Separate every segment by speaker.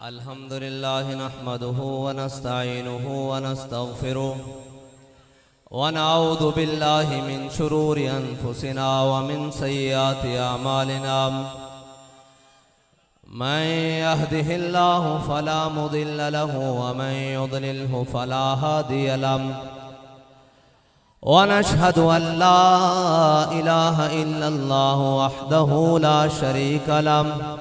Speaker 1: अल्हम्दुलिल्लाह नहमदुहु व नस्तईनुहु व नस्तगफिरुहु व नऊज़ु बिल्लाहि मिन शुरूरि अनफुसिना व मिन सय्यिआति अमालिना मन यहदिहिल्लाहु फला मुदिल्ल लहु व मन युद्लिल्हु फला हादिय लहु व नशहदु अल्ला इलाहा इल्लल्लाहु वहदहु ला शरीका लहु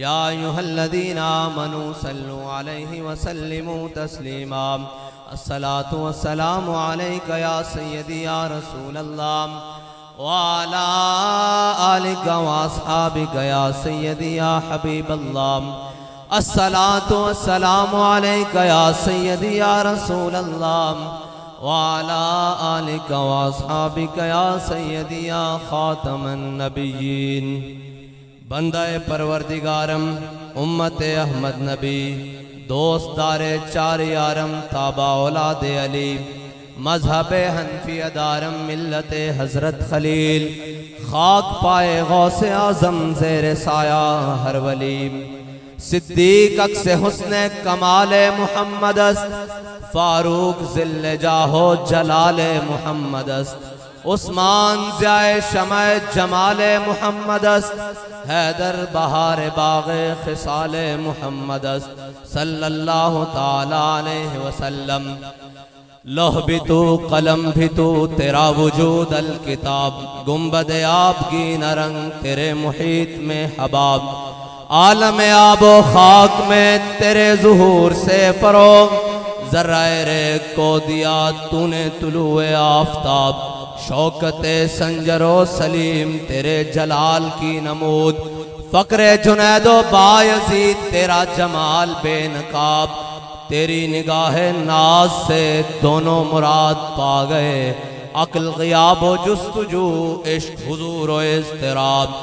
Speaker 1: या अय्युहल्लज़ीना आमनू सल्लु अलैहि वसल्लिमू तस्लीमा अस्सलातु वस्सलामु अलैका या सय्यदी या रसूलल्लाह व अला आलिका व अस्हाबिका या सय्यदी या हबीबल्लाह अस्सलातु वस्सलामु अलैका या सय्यदी या रसूलल्लाह व अला आलिका व अस्हाबिका या सय्यदी या खातमन नबिय्यीन। बंदाए परवरदिगारम उम्मत अहमद नबी दोस्तदारे चार यारम ताबा औलाद अली मजहब हनफी दारम मिल्लत हजरत खलील खाक पाए गौसे आजम ज़ेर साया हर वली सिद्दीक अक्स हुस्न कमाल मुहम्मद फारूक ज़िल्ल जाहो जलाल मुहम्मद उस्मान ज़ियाए शमाए जमाले मुहम्मद हैदर बहार बाग़े खिसाले मुहम्मद सल्लल्लाहु ताला अलैहि वसल्लम। लोह भी तू कलम भी तू तेरा वजूद अल किताब गुंबद आब की नरंग तेरे मुहीत में हबाब आलम आबो खाक में तेरे ज़ुहूर से फरोग ज़र्राए रे को दिया तूने तुलुए आफ़ताब शौकते संजरो सलीम तेरे जलाल की नमूद फ़क्रे जुनैदो बायज़ीद तेरा जमाल बेनकाब तेरी निगाह नाज से दोनों मुराद पा गए अक्ल ग़ियाबो जुस्तजू इश्क हुज़ूर व इज़्तिराब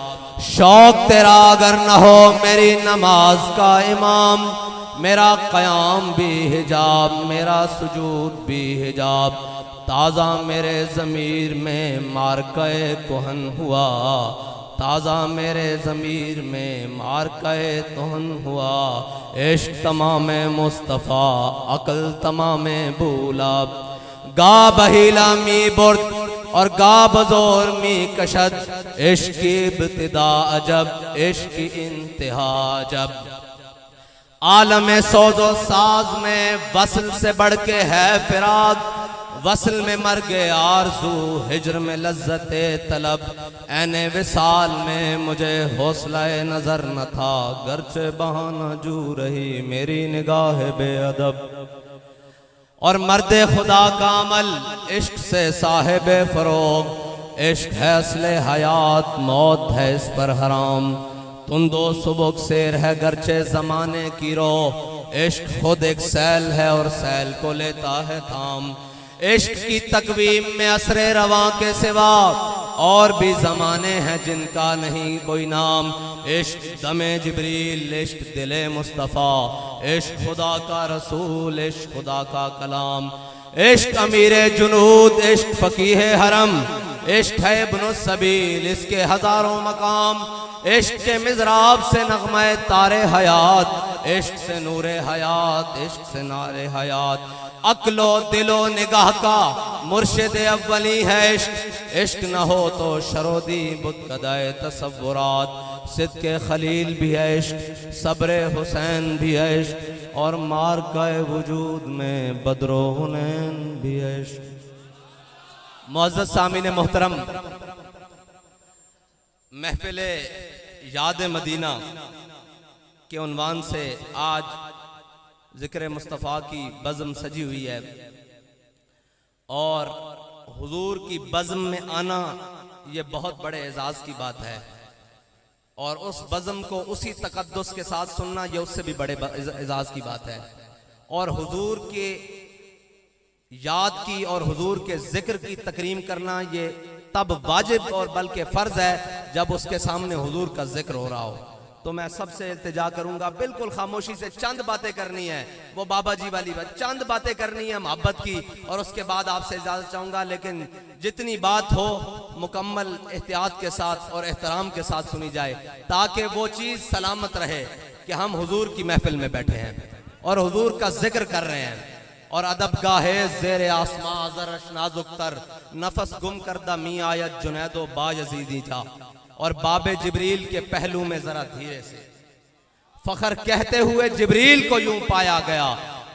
Speaker 1: शौक तेरा अगर न हो मेरी नमाज का इमाम मेरा क़याम भी हिजाब मेरा सुजूद भी हिजाब ताज़ा मेरे ज़मीर में मारक़े कुहन हुआ ताज़ा मेरे ज़मीर में मारक़े कुहन हुआ इश्क तमाम मुस्तफ़ा अक़ल तमाम बूला गा बहीला मी बुर्द और गा बज़ोर मी कशद इश्क की इब्तिदा अजब इश्क की इंतहा जब आलम सौज़ो साज में वस्ल से बढ़ के है फिराक वस्ल में मर गए आरज़ू हिज्र में लज्जते तलब ऐने विसाल में मुझे हौसला नज़र न था गर्चे बहाना जू रही मेरी निगाह बेअदब और मर्दे खुदा का अमल इश्क से साहिब फ़रोग इश्क है असले हयात मौत है इस पर हराम तुम दो सुबुक शेर है गर्चे ज़माने की रो इश्क खुद एक सैल है और सैल को लेता है थाम इश्क की तकवीम में असरे रवा के सिवा और भी ज़माने हैं जिनका नहीं कोई नाम इश्क दमे जिब्रील इश्क दिले मुस्तफ़ा इश्क खुदा का रसूल इश्क खुदा का कलाम इश्क अमीरे जुनूद इश्क फ़कीह हरम इश्क है इब्न सबील इसके हज़ारों मकाम इश्क के मिज़राब से नग़्मे तारे हयात इश्क से नूरे हयात इश्क से नारे हयात अक्लो दिलो निगाह का मुर्शिद अव्वली है इश्क इश्क न हो तो शरोदी बुतकदाए तसव्वुरात सिद्क़े खलील भी है इश्क सब्र हुसैन भी है इश्क और मार गए वजूद में बदरो हुनैन भी ऐश। मुअज़्ज़ज़ सामीन मोहतरम, महफिल याद मदीना के उन्वान से आज ज़िक्र मुस्तफ़ा की बज़्म सजी हुई है और हुजूर की बज़्म में आना ये बहुत बड़े एजाज़ की बात है और उस बज़्म को उसी तक़द्दुस के साथ सुनना ये उससे भी बड़े एजाज़ की बात है। और हुजूर के याद की और हुजूर के ज़िक्र की तकरीम करना ये तब वाजिब और बल्कि फ़र्ज़ है जब उसके सामने हुजूर का ज़िक्र हो रहा हो। तो मैं सबसे इल्तिजा करूंगा, बिल्कुल खामोशी से चंद बातें करनी है, वो बाबा जी वाली बात, चंद बातें करनी है मोहब्बत की, और उसके बाद आपसे इजाज़त चाहूँगा। लेकिन जितनी बात हो मुकम्मल एहतियात के साथ और एहतराम के साथ सुनी जाए, ताकि वो चीज़ सलामत रहे कि हम हुजूर की महफिल में बैठे हैं और हुजूर का जिक्र कर रहे हैं। और अदब गाहे ज़ेरे आसमां ज़रश नाजुक तर, नफस गुम करदा मी आयत जुनैदो बायज़ीदी जा। और बाबे जिब्रील के पहलू में जरा धीरे से फखर कहते हुए जिब्रील को यूं पाया गया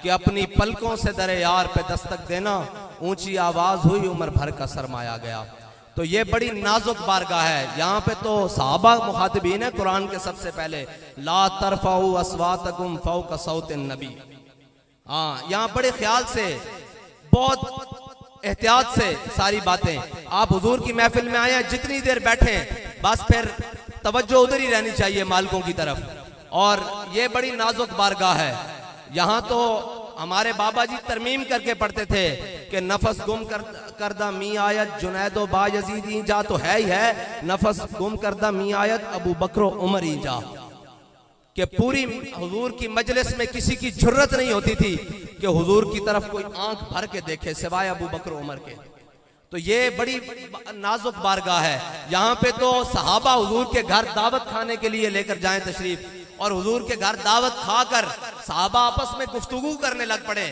Speaker 1: कि अपनी पलकों से दरे यार पे दस्तक देना, ऊंची आवाज हुई उम्र भर का सरमाया गया। तो ये बड़ी नाजुक बारगाह है। यहाँ पे तो सहाबा मुखातिबीन है कुरान के सबसे पहले, ला तरफाउ अस्वातकुम फौका सौतिन नबी। हाँ, यहाँ बड़े ख्याल से, बहुत एहतियात से सारी बातें। आप हुजूर की महफिल में आए हैं, जितनी देर बैठे बस फिर तवज्जो उधर ही रहनी चाहिए मालिकों की तरफ। और ये बड़ी नाजुक बारगाह है। यहाँ तो हमारे बाबा जी तरमीम करके पढ़ते थे कि नफस गुम करदा मी आयत जुनैदो बायज़ीदी जा, तो है ही है, नफस गुम करदा मी आयत अबू बकरो उमर ही जा। कि पूरी हुजूर की मजलिस में किसी की जुर्रत नहीं होती थी कि हुजूर की तरफ कोई आंख भर के देखे सिवाय अबू बकर उमर के। तो ये बड़ी नाजुक बारगाह है। यहाँ पे तो सहाबा हुजूर के घर दावत खाने के लिए लेकर जाएं तशरीफ, और हुजूर के घर दावत खाकर सहाबा आपस में गुफ्तगू करने लग पड़े,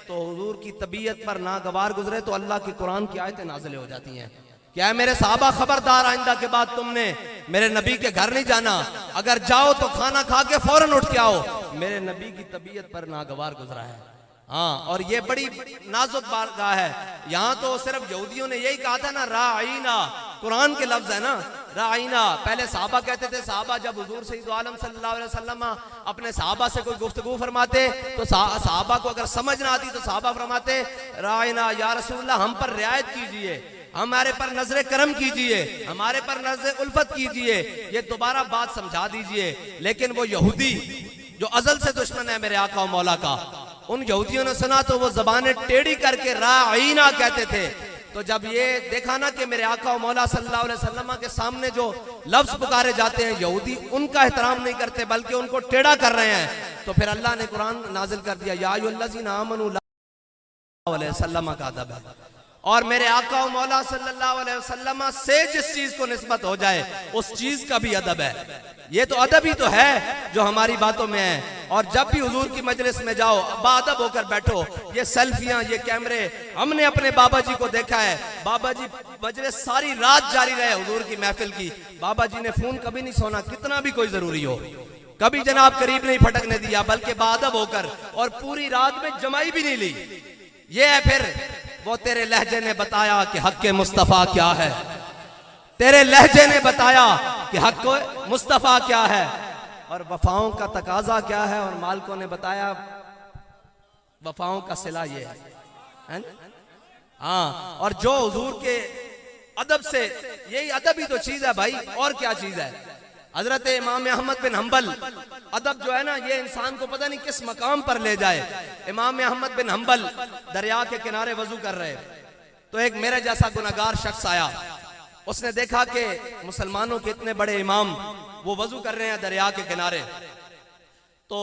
Speaker 1: तो हुजूर की तबीयत पर नागवार गुजरे तो अल्लाह की कुरान की आयतें नाज़िल हो जाती हैं। क्या है मेरे सहाबा, खबरदार, आइंदा के बाद तुमने मेरे नबी के घर नहीं जाना, अगर जाओ तो खाना खा के फौरन उठ के आओ, मेरे नबी की तबीयत पर नागवार गुजरा है। हाँ, और ये बड़ी नाजुक बारगाह है। यहाँ तो सिर्फ यहूदियों ने यही कहा था ना, राईना, कुरान के लफ्ज है ना, राईना। पहले सहाबा कहते थे, सहाबा जब हुजूर सय्यद आलम सल्लल्लाहु अलैहि वसल्लम अपने सहाबा से कोई गुफ्तगू फरमाते तो सहाबा को अगर समझ ना आती तो सहाबा फरमाते, राईना या रसूलल्लाह, हम पर रियायत कीजिए, हमारे पर नजर करम कीजिए, हमारे पर नजर उल्फत कीजिए, ये दोबारा बात समझा दीजिए। लेकिन वो यहूदी जो अजल से दुश्मन है मेरे आका और मौला का, उन यहूदियों ने सुना तो वो जबानें टेढ़ी करके राईना कहते थे। तो जब ये देखा ना कि मेरे आका और मौला सल्लल्लाहु अलैहि वसल्लम के सामने जो लफ्ज पुकारे जाते हैं, यहूदी उनका एहतराम नहीं करते बल्कि उनको टेढ़ा कर रहे हैं, तो फिर अल्लाह ने कुरान नाजिल कर दिया, या अय्युहल्लज़ीना आमनू अलैहि वसल्लम का अदब है। और मेरे आका और मौला सल्लल्लाहु अलैहि वसल्लम से जिस चीज को निस्बत हो जाए उस चीज का भी अदब है। ये तो अदब ही तो है जो हमारी बातों में है। और जब भी हुजूर की मजलिस में जाओ, बाअदब होकर बैठो। ये सेल्फियां, ये कैमरे, हमने अपने बाबा जी को देखा है, बाबा जी मजलिस सारी रात जारी रहे हुजूर की महफिल की, बाबा जी ने फोन कभी नहीं सोना, कितना भी कोई जरूरी हो, कभी जनाब करीब नहीं फटकने दिया, बल्कि बाअदब होकर, और पूरी रात में जमाई भी नहीं ली। ये है फिर वो तेरे लहजे ने बताया कि हक मुस्तफा क्या है, तेरे लहजे ने बताया कि हक मुस्तफा क्या है, और वफाओं का तकाजा क्या है, और मालिकों ने बताया वफाओं का सिला ये है। हाँ, और जो हुजूर के अदब से, यही अदब ही तो चीज है भाई, और क्या चीज है। हजरत इमाम अहमद बिन हम्बल, अदब जो है ना, ये इंसान को पता नहीं किस मकाम पर ले जाए। इमाम अहमद बिन हम्बल दरिया के किनारे वजू कर रहे, तो एक मेरे जैसा गुनहगार शख्स आया, उसने देखा कि मुसलमानों के इतने बड़े इमाम वो वजू कर रहे हैं दरिया के किनारे, तो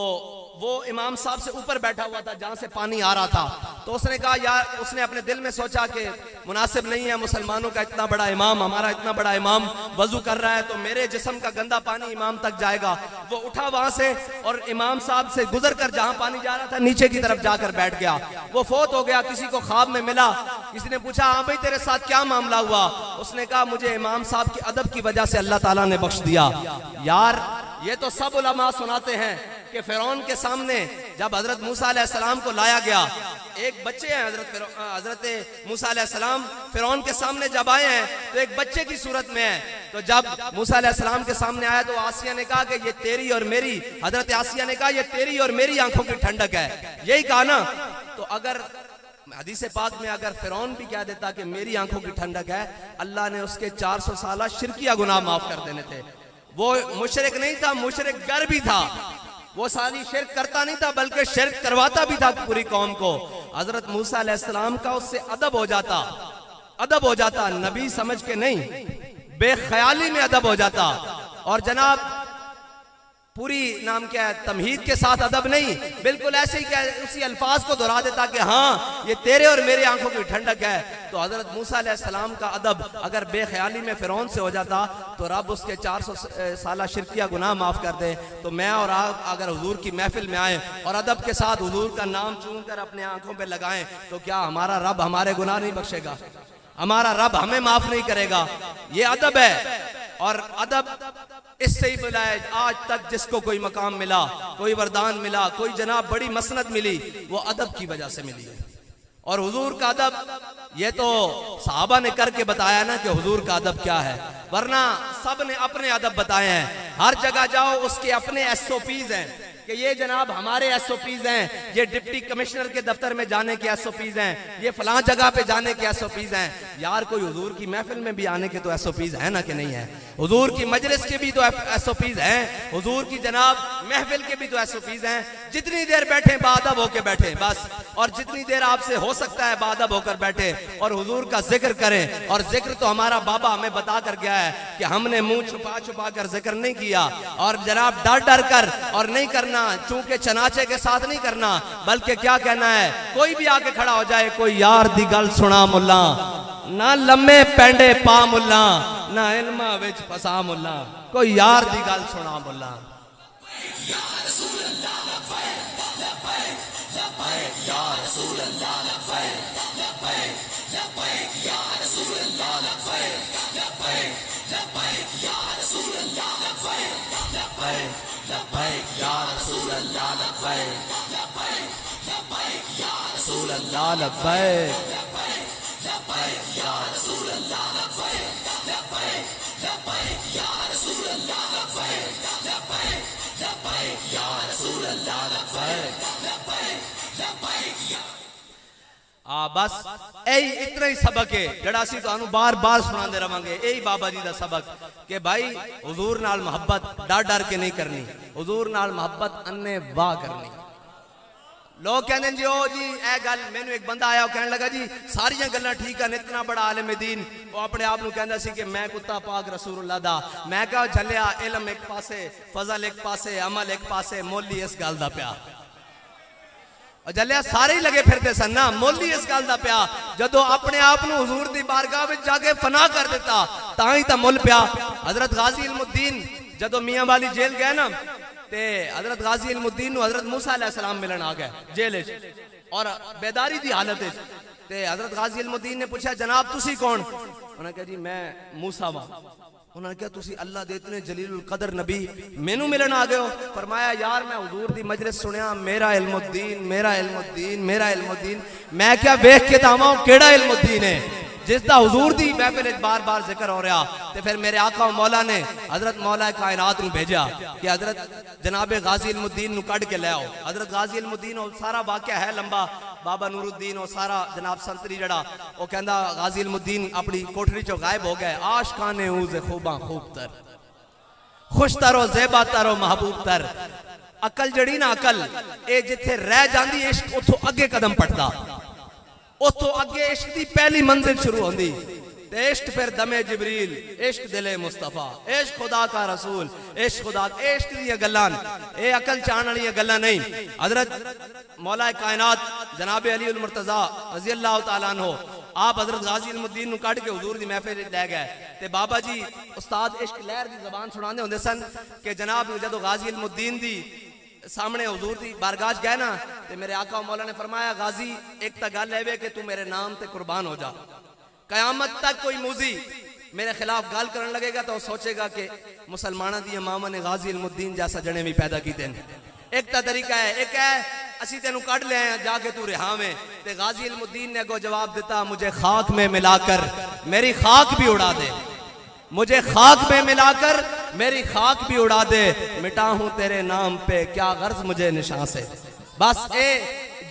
Speaker 1: वो इमाम साहब से ऊपर बैठा हुआ था जहां से पानी आ रहा था। तो उसने कहा यार, उसने अपने दिल में सोचा कि मुनासिब नहीं है, मुसलमानों का इतना बड़ा इमाम, हमारा इतना बड़ा इमाम वजू कर रहा है, तो मेरे जिस्म का गंदा पानी इमाम तक जाएगा। वो उठा वहां से और इमाम साहब से गुजर कर जहां पानी जा रहा था नीचे की तरफ जाकर बैठ गया। वो फोत हो गया, किसी को ख्वाब में मिला, किसी ने पूछा हाँ भाई तेरे साथ क्या मामला हुआ, उसने कहा मुझे इमाम साहब की अदब की वजह से अल्लाह ताला ने बख्श दिया। यार ये तो सब उलमा सुनाते हैं, कि फिरौन के सामने जब हजरत मूसा अलैहिस्सलाम को लाया गया, एक बच्चे हैं हजरत मूसा अलैहिस्सलाम फिरौन के सामने जब आए हैं तो एक बच्चे की सूरत में है। तो जब मूसा अलैहिस्सलाम के सामने आया तो आसिया ने कहा कि ये तेरी और मेरी, हजरत आसिया ने कहा ये तेरी और मेरी आंखों की ठंडक है, यही कहा ना। तो अगर हदीस पाक में अगर फिरौन भी कह देता कि मेरी आंखों की ठंडक है, अल्लाह ने उसके 400 साल शिरकिया गुनाह माफ कर देने थे। वो मुशरिक नहीं था, मुशरिक गर भी था, वो सारी शिरक करता नहीं था बल्कि शिरक करवाता भी था पूरी कौम को। हजरत मूसा अलैहिस्सलाम का उससे अदब हो जाता, नबी समझ के नहीं, बेख्याली में अदब हो जाता। और जनाब पूरी नाम क्या है, तमहीद के साथ अदब नहीं, बिल्कुल ऐसे ही क्या उसी अल्फाज को दोहरा देता कि हाँ ये तेरे और मेरी आंखों की ठंडक है। तो हजरत मूसा अलैहिस्सलाम का अदब अगर बेख्याली में फिरौन से हो जाता तो रब उसके 400 साला शिरकिया गुनाह माफ कर दे। तो मैं और आप अगर हुजूर की महफिल में आए और अदब के साथ हुजूर का नाम चूम कर अपने आंखों पे लगाएं तो क्या हमारा रब हमारे गुनाह नहीं बख्शेगा? हमारा रब हमें माफ नहीं करेगा? ये अदब है। और अदब इससे ही मिला है। आज तक जिसको कोई मकाम मिला, कोई वरदान मिला, कोई जनाब बड़ी मसनद मिली, वो अदब की वजह से मिली है। और हुजूर का अदब ये तो सहाबा ने करके बताया ना कि हुजूर का अदब क्या है, वरना सब ने अपने अदब बताए हैं। हर जगह जाओ उसके अपने SOPs हैं कि ये जनाब हमारे SOPs हैं, ये डिप्टी कमिश्नर के दफ्तर में जाने के SOPs हैं, ये फलां जगह पे जाने के SOPs हैं। यार कोई हुजूर की महफिल में भी आने के तो SOPs है ना कि नहीं है? हुजूर की मजलिस के भी तो SOPs हैं, हुजूर की जनाब महफिल के भी तो SOPs हैं। जितनी देर बैठे बाअदब होकर बैठे बस, और जितनी देर आपसे हो सकता है बाअदब होकर बैठे और हुजूर का जिक्र करें। और जिक्र तो हमारा बाबा हमें बता कर गया है कि हमने मुंह छुपा छुपा कर जिक्र नहीं किया, और जनाब डर डर कर और नहीं करना, चूंकि चनाचे के साथ नहीं करना, बल्कि क्या कहना है, कोई भी आके खड़ा हो जाए, कोई यार दी गल सुना मुल्ला, ना लम्मे पेंडे पा मुल्ला, ना इल्मा विच फसा मुल्ला, कोई यार दी गल सुना मुल्ला। बस यही इतना ही सबक है जड़ा असी तुहानू बार बार सुनाते रवांगे। यही बाबा जी का सबक कि भाई हुजूर नाल मोहब्बत डर डर के नहीं करनी, हुजूर नाल मोहब्बत अन्ने वाह करनी। लोग कहते हैं जी ओ जी ए गल, मैनू एक बंदा आया कहने लगा जी सारियां गल्लां ठीक है, इतना बड़ा आलिम दीन, वो अपने आप कहता सी कि मैं कुत्ता पाक रसूलुल्लाह दा। मैं कहा झलिया इलम एक पासे, फजल एक पासे, अमल एक पासे, मोली इस गल दा प्या। और जलिया सारे ही लगे फिरते सन ना, मोली इस गल दा प्या जदों अपने आप नू हुजूर दी बारगाह विच जाके फना कर दिता तां ही तां मुल प्या। हजरत गाजी इल्मुद्दीन जदों मियां वाली जेल गए ना, ते हजरत गाजी इल्मुद्दीन नू हजरत मूसा अलैहिस्सलाम मिलन आ गए जेल विच और बेदारी दी हालत विच। ते हजरत गाजी इल्मुद्दीन ने पूछा जनाब तुसी कौन? उन्होंने कहा जी मैं मूसा वा। उन्होंने कहा तुसी अल्लाह दे इतने जलीलुल कदर नबी मैनू मिलन आ गए हो? फरमाया यार मैं हुजूर दी मजलिस सुनिया, मेरा इल्मुद्दीन, मेरा इल्मुद्दीन, मेरा इल्मुद्दीन। मैं क्या वेख के तावा केड़ा इल्मुद्दीन है जिसका हुजूर दी महफिल बार बार जिक्र हो रहा। तो फिर मेरे आका मौला ने हजरत मौला कायनात नू भेजा कि हजरत जनाबे गाजी इल्मुद्दीन नू कढ़ के ले आओ। हजरत गाजी इल्मुद्दीन और सारा वाकया है लंबा, बाबा नूरुद्दीन और सारा जनाब संतरी जड़ा वो कहंदा गाजी इल्मुद्दीन अपनी कोठरी चो गायब हो गए। आशकाने ऊज़े खूबा खूब तर, खुश तरो ज़ेबा तरो महबूब तर। अकल जड़ी ना अकल ए जिथे रह जांदी इश्क उथों अगे कदम पटदा, उतो अगे इश्क की पहली मंजिल शुरू होंदी। इश्क फिर दमे जिबरील, इश्क दिले मुस्तफा, इश्क खुदा का रसूल, इश्क खुदा, इश्क दी गल्लां, ए अकल चाहण वाली गल्लां नहीं। हजरत मौला कायनात जनाब अली उल मुर्तजा रजी अल्लाह तआला अन्हु आप हजरत गाजी इल्मुद्दीन नू कढ़ के हुजूर दी महफिल ले गए। ते बाबा जी उस्ताद इश्क लहर दी जबान सुनांदे हुंदे सन कि जनाब जदों गाजी इल्मुद्दीन दी सामने हुजूर दी बारगाह गए ना, ते मेरे आका मौला ने फरमाया गाजी एक तो गल है कि तू मेरे नाम ते कुर्बान हो जा। कयामत तक कोई मूजी मेरे खिलाफ गाल करने लगेगा तो सोचेगा कि मुसलमाना दी मामा ने गाजी इल्मुद्दीन जैसा जने भी पैदा किए। एक ता तरीका है, एक है असी तेन कट ले आए जाके तू रिहावें। ते गाजी इल्मुद्दीन ने अगो जवाब दिता, मुझे खाक में मिलाकर मेरी खाक भी उड़ा दे, मुझे खाक में मिलाकर मेरी खाक भी उड़ा दे, मिटा हूं तेरे नाम पे क्या गर्ज मुझे निशान से। बस ए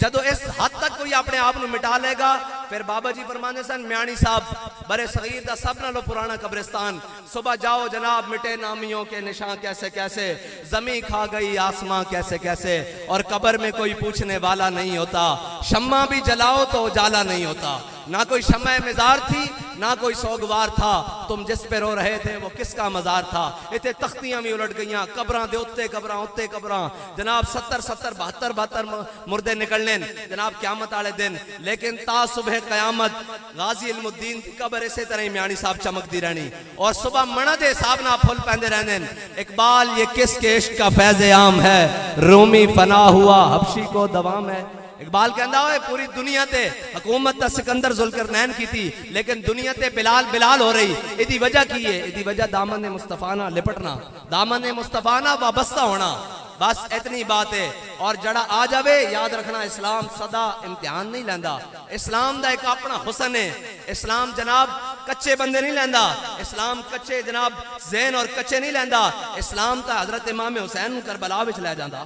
Speaker 1: जदों इस हद तक कोई अपने आप को मिटा लेगा, फिर बाबा जी फरमाते सन म्याणी साहब बड़े सगीर दा सब नालों पुराना कब्रिस्तान, सुबह जाओ जनाब मिटे नामियों के निशान कैसे कैसे, जमी खा गई आसमां कैसे कैसे, और कब्र में कोई पूछने वाला नहीं होता, शम्मा भी जलाओ तो उजाला नहीं होता, ना कोई शम्मा मजार थी ना कोई सोगवार था, तुम जिस पे रो रहे थे वो किसका मजार था। इतने तख्तियां भी उलट गई, कब्रां दे उत्ते कब्रां उत्ते कब्रां, जनाब 70-70 72 मुर्दे निकलने जनाब क़यामत वाले दिन। लेकिन ता सुबह क़यामत गाजी इल्मुद्दीन की कब्र इसे तरह ही म्याणी साहब चमकती रहनी, और सुबह मना दे हिसाब ना फुल पैंदे रहने। इकबाल ये किसके इश्क का फैज़ आम है, रूमी फना हुआ हबशी को दवाम है। इकबाल कहता है पूरी दुनिया ते हुकूमत ता सिकंदर जुल्करनैन की थी, लेकिन दुनिया ते बिलाल बिलाल हो रही। इदी वजह की है, इदी वजह दामन मुस्तफा ना लिपटना, दामन मुस्तफा ना वाबस्ता होना, बस इतनी बात है। और जड़ा आ जावे याद रखना, इस्लाम सदा इम्तिहान नहीं लेंदा, इस्लाम दा एक अपना हुसन है। इस्लाम जनाब कच्चे बंदे नहीं लेंदा, इस्लाम कच्चे जनाब ज़हन और कच्चे नहीं लेंदा, इस्लाम ता हजरत इमाम हुसैन करबला विच ले जांदा।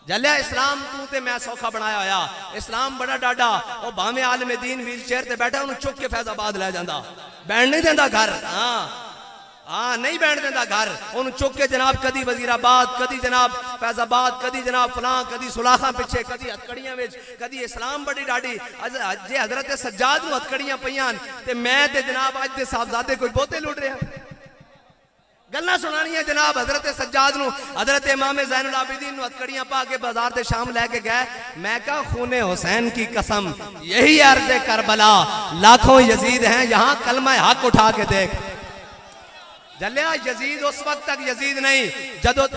Speaker 1: जलिया इस्लाम तू ते मैं सौखा बनाया होया, इस्लाम बड़ा डाडा, वो भावे आलम दीन व्हील चेयर ते बैठा उन्हें चुक के फैजाबाद ले जांदा, बैठ नहीं देंदा घर, हाँ नहीं बैठ देंदा घर, उन्हें चुक के जनाब कदी वजीराबाद, कदी जनाब फैजाबाद, कदी जनाब फलां, कदी सुलाखा पिछे, कदी हथकड़ियां विच, कदी इस्लाम बड़ी डाडी। जे हजरत सज्जाद नूं हथकड़ियां पईयां ते मैं ते जनाब अज दे साहबजादे कोई बहुते लुट रहे हैं। गल्लां सुनानियां जनाब हजरत सज्जाद नूं, हजरत इमाम ज़ैनुल आबिदीन नूं हथकड़ियां पा के बाजार ते शाम लेके गए। मैं कहा खूने हुसैन की कसम यही अर्ज़ करबला, लाखों यजीद हैं यहाँ कलमा हक उठा के देख। जलिया यजीद उस वक्त तक यजीद नहीं जदों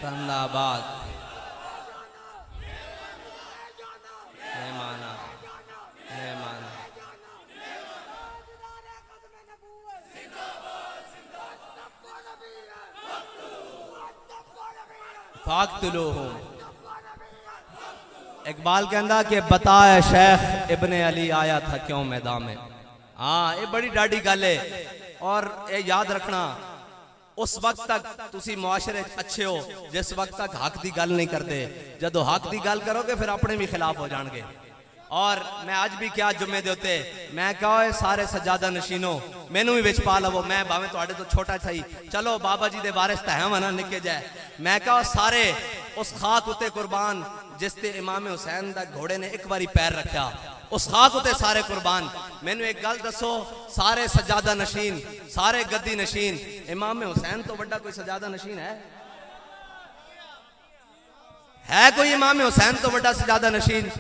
Speaker 1: जिंदाबाद मेहमाना मेहमाना फाक़तुलूहुम। इकबाल कहता कि बताए शेख इब्ने अली आया था क्यों मैदान में। हाँ ये बड़ी डाडी गल है, और ये याद रखना उस वक्त तक तुसी मुआशरे अच्छे हो जिस वक्त तक हक की गल नहीं करते, जदों हक की गल करोगे फिर अपने भी खिलाफ हो जाएंगे। और मैं आज भी क्या जुम्मे दे उत्ते मैं कहा सारे सजादा नशीनों मैनू भी विच पा लवो, मैं भावें तुहाडे तो छोटा सही, चलो बाबा जी दे वारिस तां है ना निके जाए। मैं कहा सारे उस खाक उत्ते कुर्बान जिस ते इमाम हुसैन दा घोड़े ने एक बारी पैर रखा, उस खाक उत्ते सारे कुर्बान। मैनू एक गल दसो, सारे सजादा नशीन, सारे गद्दी नशीन, इमाम हुसैन तो बड़ा कोई सजादा नशीन है कोई इमाम हुसैन तो बड़ा सजादा नशीन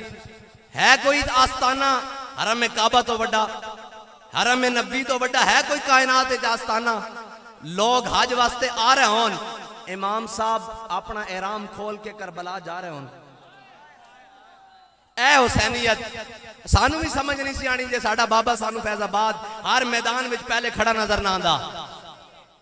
Speaker 1: है कोई? आस्ताना हरम में काबा तो बड़ा, हरम में नबी तो बड़ा है कोई? कायनात आस्ताना लोग हज वास्ते आ रहे होन, इमाम साहब अपना एहराम खोल के करबला जा रहे होन। ए हुसैनियत सानू भी समझ नहीं सी आनी जे साडा बाबा सानू फैजाबाद हर मैदान में पहले खड़ा नजर ना आंदा,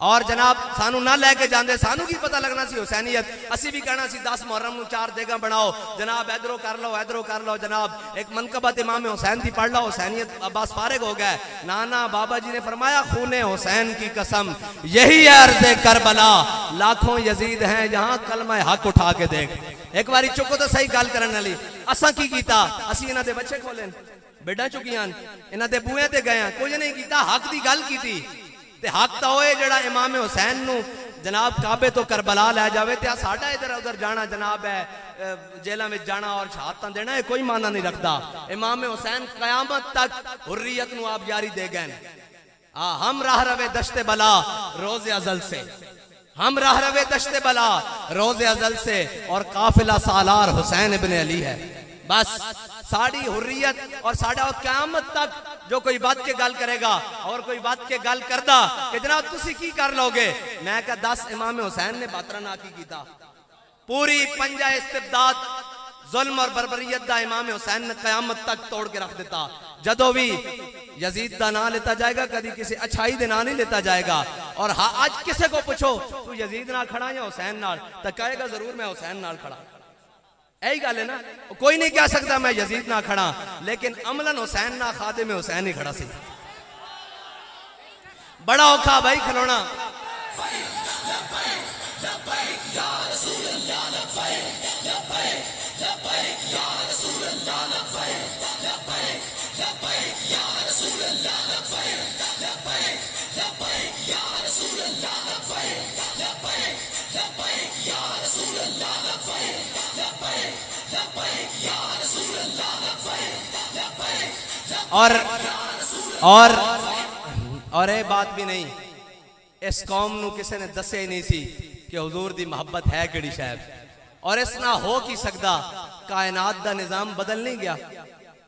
Speaker 1: और जनाब सानू ना लेके जाते, सानू की पता लगना सी हुसैनियत। असी भी कहना सी 10 मुहर्रम नूं 4 देगा बनाओ, जनाब इधरों कर लो इधरों कर लो, जनाब एक मनकबत इमाम हुसैन की पढ़ लो, हुसैनियत अब्बास फारिग हो गए। नाना बाबा जी ने फरमाया खूने हुसैन की कसम यही है अर्ज़े करबला, लाखों यजीद हैं यहाँ कलमा हक उठा के देख। एक बारी चुको तो सही गल करने वाली, असा की कीता? असी इन्हां दे बच्चे खोले बेड़ा चुकियां, इन्हां दे बूहे ते गए, कुछ नहीं कीता, हक की गल की। ते हक तो होए जड़ा इमाम हुसैन नू जनाब काबे तो करबला लै जावे तो साडा इधर उधर जाना जनाब है जेलों में जाना और शहादत देना है कोई माना नहीं रखता। इमाम हुसैन कयामत तक हुर्रियत नू आप जारी दे गए। हम राह रवे दश्ते बला रोज़े अज़ल से, हम राह रवे दश्ते बला रोज़े अज़ल से और काफिला सालार हुसैन इब्न अली है। बस साड़ी हुर्रियत और साडा क़यामत तक जो कोई बात के गल करेगा और कोई बात के गल करदा कि जनाब तुसी की कर लोगे, मैं कहा 10 इमाम हुसैन ने बातरा ना की कीता। पूरी पंजा इस्तिबदाद जुल्म और बर्बरियत दा इमाम हुसैन ने क़यामत तक तोड़ के रख देता। जदों भी यजीद दा ना लेता जाएगा, कभी किसी अच्छाई दे ना नहीं लेता जाएगा। और हाँ आज किसी को पूछो तू यजीद नाल खड़ा या हुसैन नाल, तो कहेगा जरूर मैं हुसैन नाल खड़ा। यही गल है ना, कोई नहीं कह सकता मैं यजीद ना खड़ा, लेकिन अमलन हुसैन ना खादे में हुसैन ही खड़ा सी। बड़ा औखा भाई खलोना। और ये बात भी नहीं, इस कौम नू किसी ने दस्या ही नहीं सी कि हुजूर दी मोहब्बत है किहड़ी शै, और इस ना हो की सकदा। कायनात दा निजाम बदल नहीं गया।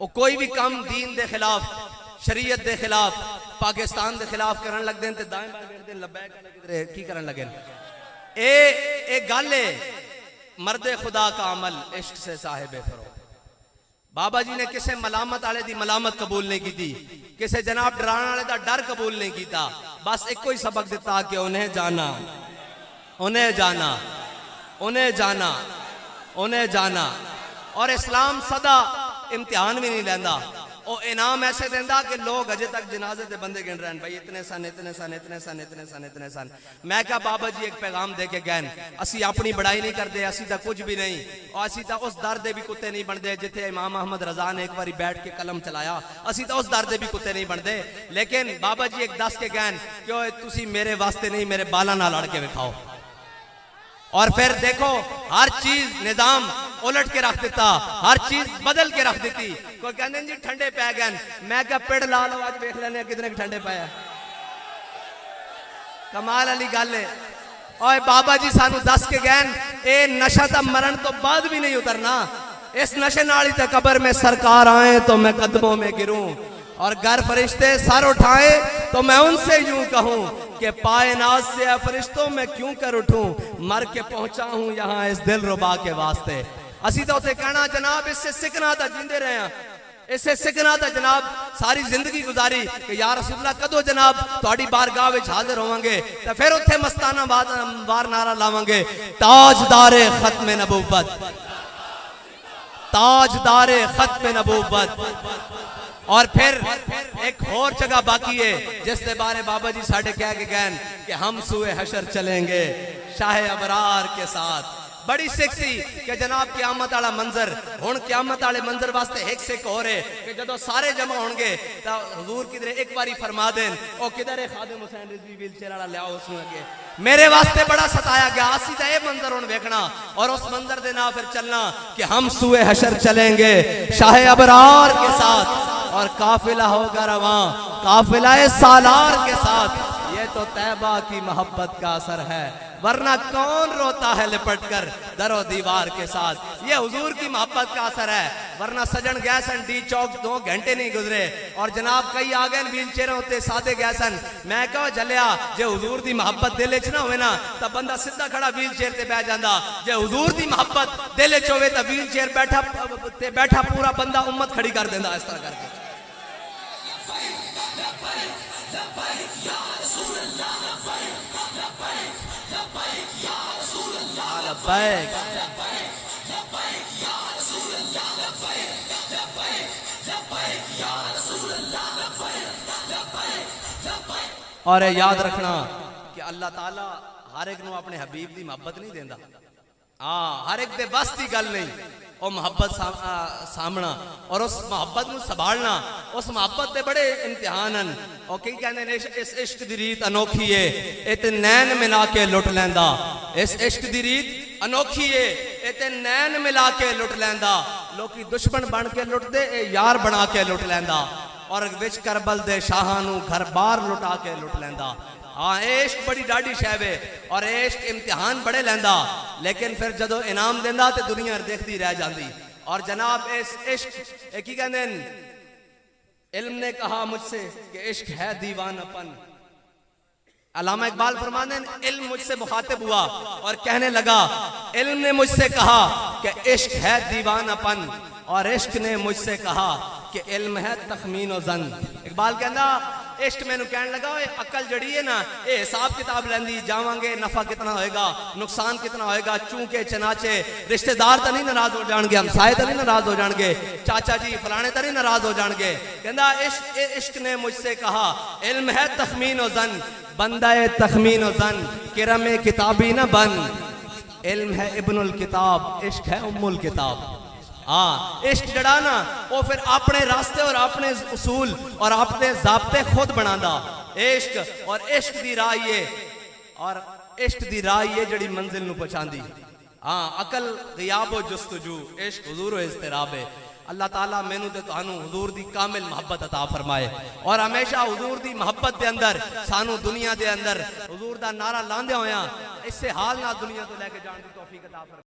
Speaker 1: वो कोई भी काम दीन दे खिलाफ, शरीयत दे खिलाफ, पाकिस्तान दे खिलाफ करन लग देन ते दाएं बाएं वेखदे लब्बैक की करन लगे। ए गल है मर्दे खुदा का अमल इश्क से साहिबे फरोग। बाबा जी ने किसी मलामत आले दी मलामत कबूल नहीं की थी, किसी जनाब डराने वाले दा डर कबूल नहीं किया। बस एक ही सबक दिता कि उन्हें जाना, उन्हें जाना, उन्हें जाना, उन्हें जाना। और इस्लाम सदा इम्तिहान भी नहीं लेंदा, वो इनाम ऐसे देंदा कि लोग अजे तक जनाजे दे बंदे गिन रहे हैं, भाई इतने सन, इतने सन, इतने सन, इतने सन, इतने सन। मैं क्या बाबा जी एक पैगाम दे के गए, असी अपनी बड़ाई नहीं करते, असी तो कुछ भी नहीं, और असी तो उस दर दे भी कुत्ते नहीं बनते जिथे इमाम अहमद रजा ने एक बार बैठ के कलम चलाया। असी तो उस दर दे भी कुत्ते नहीं बनते, लेकिन बाबा जी एक दस के गए कि तुसी मेरे वास्ते नहीं मेरे बाला नाल लड़ के विखाओ। और फिर देखो हर चीज निजाम उलट के रख देता, हर चीज बदल के रख देती। कोई कहते जी ठंडे पै गए, मैं क्या पेड़ ला लो आज देख लेने कितने ठंडे पाया। कमाल वाली गल है। और बाबा जी सानू दस के गए ए नशा तो मरण तो बाद भी नहीं उतरना, इस नशे नाल ही कब्र में सरकार आए तो मैं कदमों में गिरूं, और घर फरिश्ते सर उठाए तो मैं उनसे यूं कहूं कि पाए नाज से फरिश्तों में क्यों कर उठूं, मर के पहुंचा हूं यहां इस दिल रुबा के वास्ते। असी तो उसे कहना जनाब इससे सिखना था जींदे रहे हैं, इससे सिखना था जनाब सारी जिंदगी गुजारी कि या रसूलल्लाह कदों जनाब तुहाडी बारगाह विच हाजिर होवांगे, तो फिर उत्थे मस्ताना वार नारा लावांगे, ताजदारे खत्म नबूवत, ताजदारे खत्म नबूवत। और फिर एक और जगह बाकी है जिसके बारे बाबा जी साढ़े कह के गए कि हम सुए हशर चलेंगे शाह अबरार के साथ। बड़ी सिख सी कि जनाब क़यामत वाला मंजर, हुण क़यामत वाले मंजर वास्ते एक सिख हो रहे कि जदों सारे जमा होंगे तो हुजूर किधरे एक बारी फरमा देन ओ किधर है खादिम हुसैन रिजवी व्हीलचेयर वाला लियाओ उसनू अगे। मेरे वास्ते बड़ा सताया गया, असी तो यह मंजर हुण देखना और उस मंजर दे नाल फिर चलना कि हम सुए हशर चलेंगे शाह अबरार के साथ और काफिला होगा रवां काफिला सालार के साथ। ये तो तैबा की मोहब्बत का असर है, वरना कौन रोता है लिपट कर दरो दीवार के साथ। ये हुजूर की मोहब्बत का असर है, वरना सजन गए सन डी चौक 2 घंटे नहीं गुजरे और जनाब कई आ गए व्हील चेयर होते सादे गए सन। मैं कहो जलिया जे हुजूर की मोहब्बत दिल च ना होवे ना तो बंदा सीधा खड़ा व्हील चेयर ते बैठ जाता, जे हुजूर की मोहब्बत दिल च होवे तो व्हील चेयर बैठा पूरा बंदा उम्मत खड़ी कर देता इस तरह करके। और याद रखना कि अल्लाह ताला हर एक नू अपने हबीब की मोहब्बत नहीं देंदा। हाँ हर एक दे बस की गल नहीं, और मुहब्बत सामना और उस मुहब्बत को संभालना, उस मुहब्बत के बड़े इम्तिहान हैं। और कई कहते हैं इस इश्क की रीत अनोखी है, ये तो नैन मिला के लुट लैंदा। इस इश्क की रीत अनोखी है, ये तो नैन मिला के लुट लैंदा। लोग दुश्मन बन के लुटते, यार बना के लुट लैंदा। और विच करबल दे शाहां नू घर बार लुटा के लुट लैंदा। हाँ, इश्क बड़ी डाढ़ी शैब है और इश्क इम्तिहान बड़े लैंदा, लेकिन फिर जदों इनाम देंदा तो दुनिया देखती रह जाती। और जनाब इस इश्क की कहते हैं, इल्म ने कहा मुझसे कि इश्क है दीवानापन। अल्लामा इकबाल फरमाते हैं, इल्म मुझसे मुखातिब हुआ और कहने लगा, इल्म ने मुझसे कहा कि इश्क है दीवानापन और इश्क ने मुझसे कहा कि इल्म है तखमीन और जन। इकबाल कहना, इश्क मैनू कहने लगा, अकल जड़ी है ना, ये हिसाब किताब लेंदी जावांगे, नफा कितना होएगा, नुकसान कितना होएगा, चूंके चनाचे, रिश्तेदार तो नहीं नाराज हो जाएंगे, हमसाए तो नहीं नाराज हो जाएंगे, चाचा जी फलाने तो नहीं नाराज हो जाएंगे। कहना इश्क ने मुझसे कहा, इल्म है तखमीन और जन, बंदा है तखमीन और जन, किरम किताबी न बन। इल्म है इब्नुल किताब, इश्क है उम्मुल किताब। हाँ, इश्क जड़ा ना वो फिर अपने रास्ते और अपने उसूल और अपने ज़ाब्ते खुद बनांदा। इश्क और इश्क दी राह ये और इश्क दी राह ये जड़ी मंजिल नू पहुंचांदी। हाँ, अकल गियाब जुस्तजू, इश्क हुजूर इज़्तिराब है। अल्लाह ताला मैनू ते तुहानू हुजूर दी कामिल मोहब्बत अता फरमाए और हमेशा हुजूर दी मोहब्बत दे अंदर सानू दुनिया दे अंदर हुजूर दा नारा लांदे होया इसे हाल ना दुनिया तो लेके जान दी तौफीक अता फरमाए।